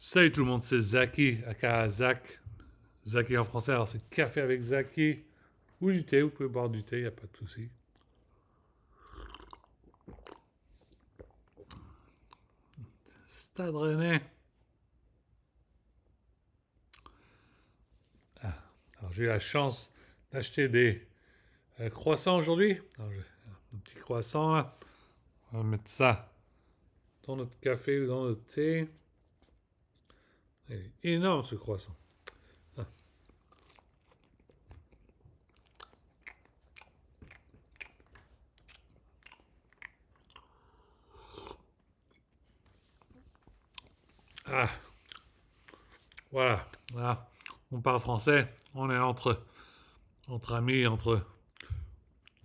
Salut tout le monde, c'est Zaki, aka Zach. Zaki en français, alors c'est café avec Zaki. Ou du thé, vous pouvez boire du thé, y a pas de souci. Stade Rennais. Ah, alors j'ai eu la chance d'acheter des croissants aujourd'hui. Alors j'ai un petit croissant là. On va mettre ça dans notre café ou dans notre thé. Il est énorme ce croissant. Ah, ah, voilà. Voilà. On parle français, on est entre amis, entre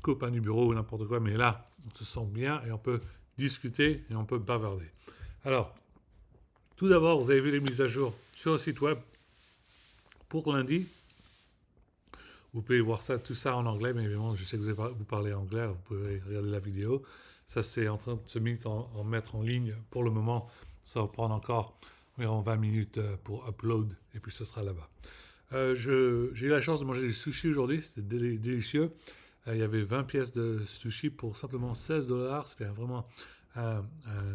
copains du bureau ou n'importe quoi, mais là, on se sent bien et on peut discuter et on peut bavarder. Alors, tout d'abord, vous avez vu les mises à jour sur le site web pour lundi. Vous pouvez voir ça, tout ça en anglais, mais évidemment, je sais que vous parlez anglais, vous pouvez regarder la vidéo. Ça, c'est en train de se mettre en ligne pour le moment. Ça va prendre encore environ 20 minutes pour upload, et puis ce sera là-bas. J'ai eu la chance de manger des sushis aujourd'hui, c'était délicieux. Il y avait 20 pièces de sushi pour simplement 16 dollars. C'était vraiment un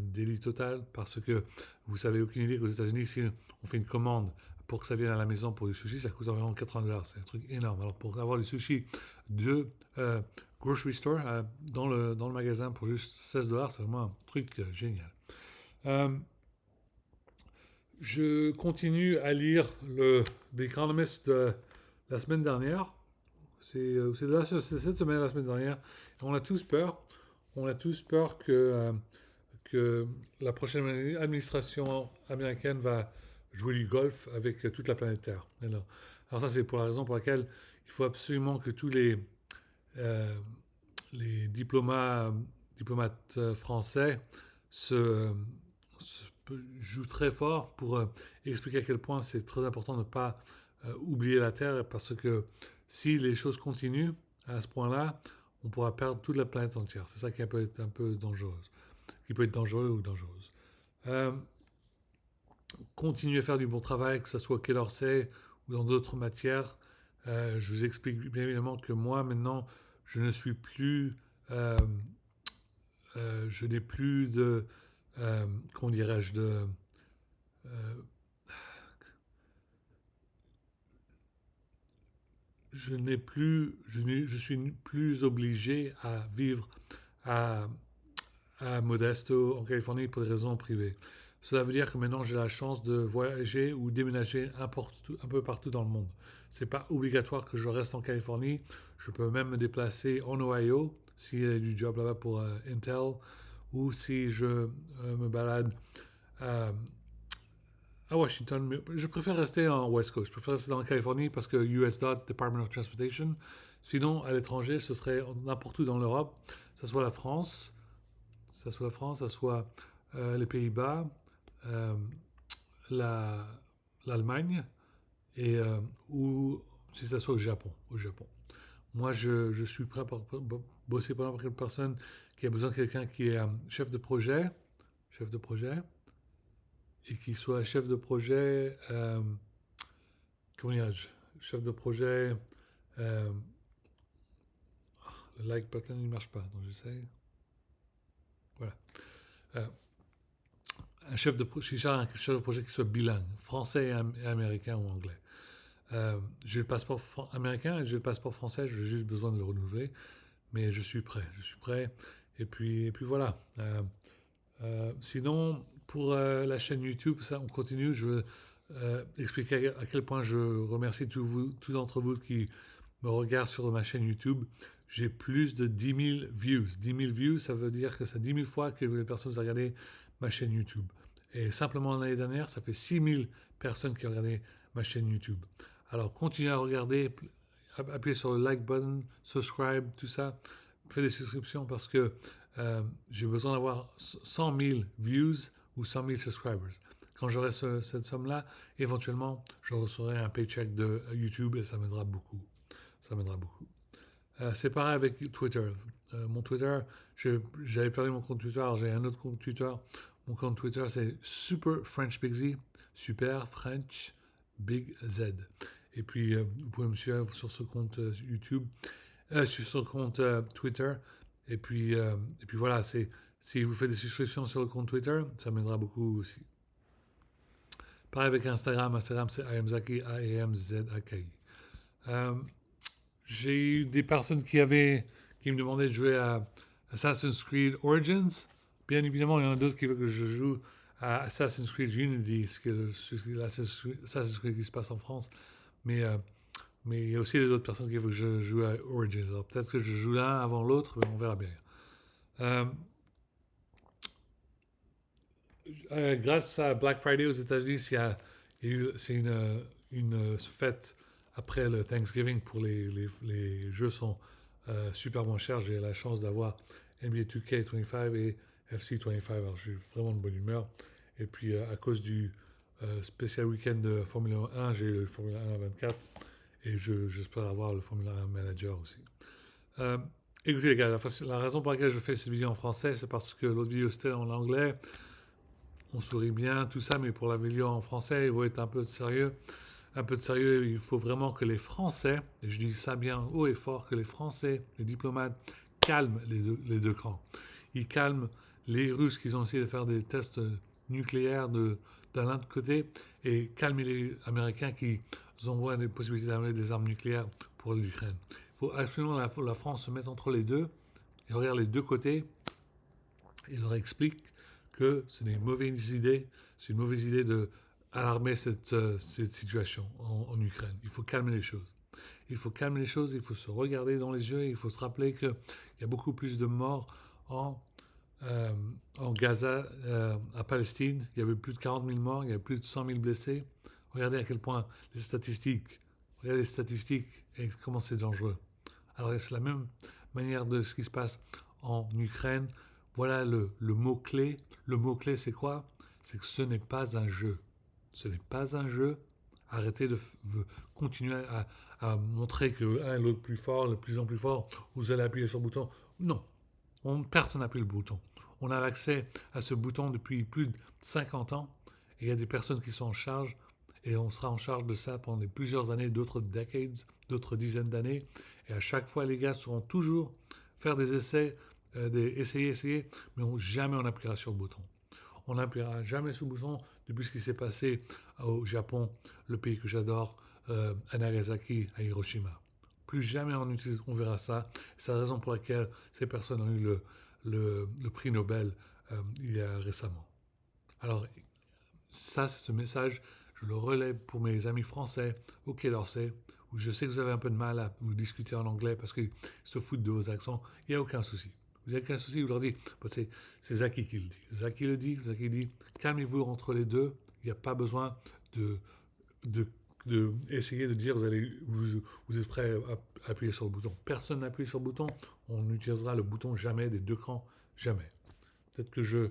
délit total parce que vous savez aucune idée qu'aux États-Unis, si on fait une commande pour que ça vienne à la maison pour du sushi, ça coûte environ 80 dollars. C'est un truc énorme. Alors pour avoir du sushi de grocery store dans le magasin pour juste 16 dollars, c'est vraiment un truc génial. Euh, je continue à lire The Economist de la semaine dernière. C'est cette semaine, la semaine dernière. On a tous peur. On a tous peur que la prochaine administration américaine va jouer du golf avec toute la planète Terre. Alors ça, c'est pour la raison pour laquelle il faut absolument que tous euh, les diplomates français se, se jouent très fort pour expliquer à quel point c'est très important de ne pas oublier la Terre parce que si les choses continuent à ce point-là, on pourra perdre toute la planète entière. C'est ça qui peut être un peu dangereuse, qui peut être dangereux ou dangereuse. Euh, Continuer à faire du bon travail, que ce soit Quai d'Orsay ou dans d'autres matières. Je vous explique bien évidemment que moi maintenant, je ne suis plus, euh, je n'ai plus de, comment dirais-je, euh, je suis plus obligé à vivre à, à Modesto, en Californie, pour des raisons privées. Cela veut dire que maintenant j'ai la chance de voyager ou déménager un peu partout dans le monde. C'est pas obligatoire que je reste en Californie. Je peux même me déplacer en Ohio s'il y a du job là-bas pour Intel ou si je me balade à, à Washington. Mais je préfère rester en West Coast. Je préfère rester en Californie parce que USDOT, Department of Transportation. Sinon, à l'étranger, ce serait n'importe où dans l'Europe. Ça soit la France, ça soit les Pays-Bas, euh, la, l'Allemagne et ou si ça soit au Japon. Au Japon. Moi, je suis prêt pour bosser pour n'importe quelle personne qui a besoin de quelqu'un qui est chef de projet, et qui soit chef de projet, comment dirais-je, chef de projet, euh, le like button il ne marche pas, donc j'essaie. Voilà. Euh, un chef de projet qui soit bilingue, français et américain ou anglais. J'ai le passeport américain et j'ai le passeport français, j'ai juste besoin de le renouveler, mais je suis prêt. Et puis voilà. Sinon, pour la chaîne YouTube, ça, on continue. Je veux expliquer à quel point je remercie tous d'entre vous qui me regardent sur ma chaîne YouTube. J'ai plus de 10 000 views. 10 000 views, ça veut dire que c'est 10 000 fois que les personnes ont regardé ma chaîne YouTube. Et simplement l'année dernière, ça fait 6 000 personnes qui ont regardé ma chaîne YouTube. Alors continuez à regarder, appuyez sur le like button, subscribe, tout ça. Faites des subscriptions parce que j'ai besoin d'avoir 100 000 views ou 100 000 subscribers. Quand j'aurai cette somme-là, éventuellement, je recevrai un paycheck de YouTube et ça m'aidera beaucoup. Ça m'aidera beaucoup. C'est pareil avec Twitter. Mon Twitter, j'avais perdu mon compte Twitter, alors j'ai un autre compte Twitter. Mon compte Twitter, c'est Super French Pigsy. Super French Big Z. Et puis, vous pouvez me suivre sur ce compte YouTube, sur ce compte Twitter. Et puis voilà, si vous faites des subscriptions sur le compte Twitter, ça m'aidera beaucoup aussi. Pareil avec Instagram. Instagram, c'est IamZaki, A-M-Z-A-K-I. J'ai eu des personnes qui me demandaient de jouer à Assassin's Creed Origins. Bien évidemment, il y en a d'autres qui veulent que je joue à Assassin's Creed Unity, ce qui est l'Assassin's Creed qui se passe en France. Mais il y a aussi d'autres personnes qui veulent que je joue à Origins. Alors peut-être que je joue l'un avant l'autre, mais on verra bien. Grâce à Black Friday aux États-Unis, c'est une fête après le Thanksgiving pour les jeux sont super moins chers. J'ai la chance d'avoir NBA 2K25 et FC25. Alors je suis vraiment de bonne humeur. Et puis à cause du spécial week-end de Formule 1, j'ai le Formule 1 à 24 et j'espère avoir le Formule 1 Manager aussi. Euh, Écoutez les gars, la raison pour laquelle je fais cette vidéo en français, c'est parce que l'autre vidéo c'était en anglais. On sourit bien, tout ça, mais pour la vidéo en français, il faut être un peu de sérieux. Un peu de sérieux, il faut vraiment que les Français, et je dis ça bien haut et fort, que les Français, les diplomates, calment les deux camps. Ils calment les Russes qui ont essayé de faire des tests nucléaires d'un autre côté et calmer les Américains qui envoient des possibilités d'amener des armes nucléaires pour l'Ukraine. Il faut absolument la France se mettre entre les deux et regarde les deux côtés et leur explique que c'est une mauvaise idée de alarmer cette situation en Ukraine. Il faut calmer les choses. Il faut calmer les choses, il faut se regarder dans les yeux, il faut se rappeler qu'il y a beaucoup plus de morts en Gaza, à Palestine. Il y avait plus de 40 000 morts, il y avait plus de 100 000 blessés. Regardez à quel point regardez les statistiques et comment c'est dangereux. Alors c'est la même manière de ce qui se passe en Ukraine. Voilà le mot-clé. Le mot-clé, c'est quoi? C'est que ce n'est pas un jeu. Ce n'est pas un jeu. Arrêtez de continuer à montrer que un est l'autre plus fort, le plus en plus fort. Vous allez appuyer sur le bouton. Non, personne n'appuie le bouton. On a accès à ce bouton depuis plus de 50 ans. Et il y a des personnes qui sont en charge. Et on sera en charge de ça pendant plusieurs années, d'autres decades, d'autres dizaines d'années. Et à chaque fois, les gars seront toujours faire des essais, essayer, mais jamais on appuiera sur le bouton. On n'appuiera jamais sur le bouton depuis ce qui s'est passé au Japon, le pays que j'adore, à Nagasaki, à Hiroshima. Plus jamais on verra ça. C'est la raison pour laquelle ces personnes ont eu le prix Nobel il y a récemment. Alors, ça, c'est ce message, je le relève pour mes amis français au Quai d'Orsay, où je sais que vous avez un peu de mal à vous discuter en anglais parce qu'ils se foutent de vos accents. Il n'y a aucun souci. Vous n'avez aucun souci, vous leur dites, c'est Zaki qui le dit. Zaki dit, calmez-vous entre les deux, il n'y a pas besoin de essayer de dire vous êtes prêt à appuyer sur le bouton. Personne n'appuie sur le bouton, on utilisera le bouton jamais des deux camps, jamais. Peut-être que je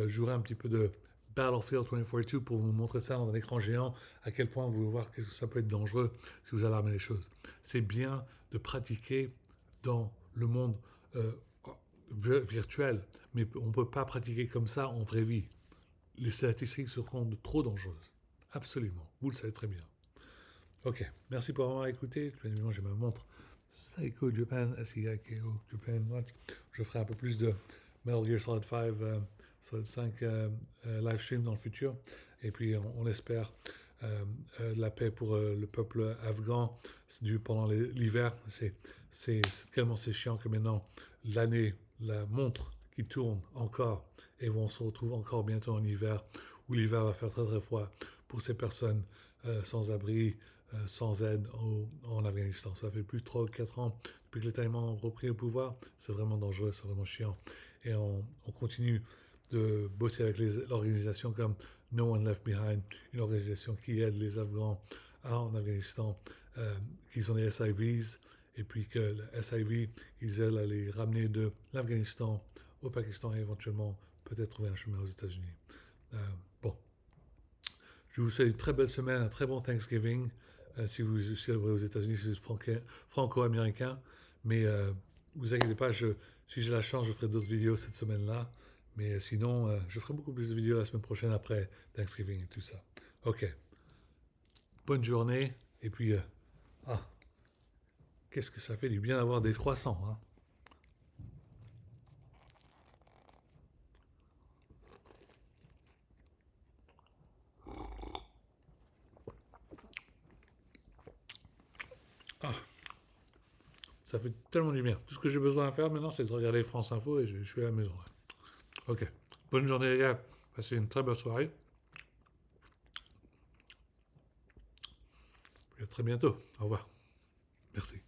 jouerai un petit peu de Battlefield 2042 pour vous montrer ça dans un écran géant, à quel point vous voulez voir que ça peut être dangereux si vous alarmez les choses. C'est bien de pratiquer dans le monde virtuel, mais on ne peut pas pratiquer comme ça en vraie vie. Les statistiques seront trop dangereuses. Absolument, vous le savez très bien. Ok, merci pour avoir écouté. Bien évidemment, j'ai ma montre Seiko Japan, S-I-A-K-O Japan Watch. Je ferai un peu plus de Metal Gear Solid 5, Solid 5 live stream dans le futur. Et puis, on espère la paix pour le peuple afghan pendant l'hiver. C'est tellement chiant que maintenant, l'année, la montre qui tourne encore, et on se retrouve encore bientôt en hiver, où l'hiver va faire très très froid pour ces personnes sans abri, sans aide en Afghanistan. Ça fait plus de 3 ou 4 ans depuis que les talibans ont repris le pouvoir. C'est vraiment dangereux, c'est vraiment chiant. Et on continue de bosser avec l'organisation comme No One Left Behind, une organisation qui aide les Afghans en Afghanistan, qui sont des SIVs, et puis que le SIV, ils aident à les ramener de l'Afghanistan au Pakistan et éventuellement peut-être trouver un chemin aux États-Unis. Bon. Je vous souhaite une très belle semaine, un très bon Thanksgiving. Si vous célébrez aux États-Unis, c'est franco-américain. Mais vous inquiétez pas, si j'ai la chance, je ferai d'autres vidéos cette semaine-là. Mais sinon, je ferai beaucoup plus de vidéos la semaine prochaine après Thanksgiving et tout ça. Ok. Bonne journée. Et puis, ah, qu'est-ce que ça fait du bien d'avoir des croissants, hein. Ah, ça fait tellement du bien. Tout ce que j'ai besoin à faire maintenant, c'est de regarder France Info et je suis à la maison, là. Ok. Bonne journée les gars. Passez une très bonne soirée. Et à très bientôt. Au revoir. Merci.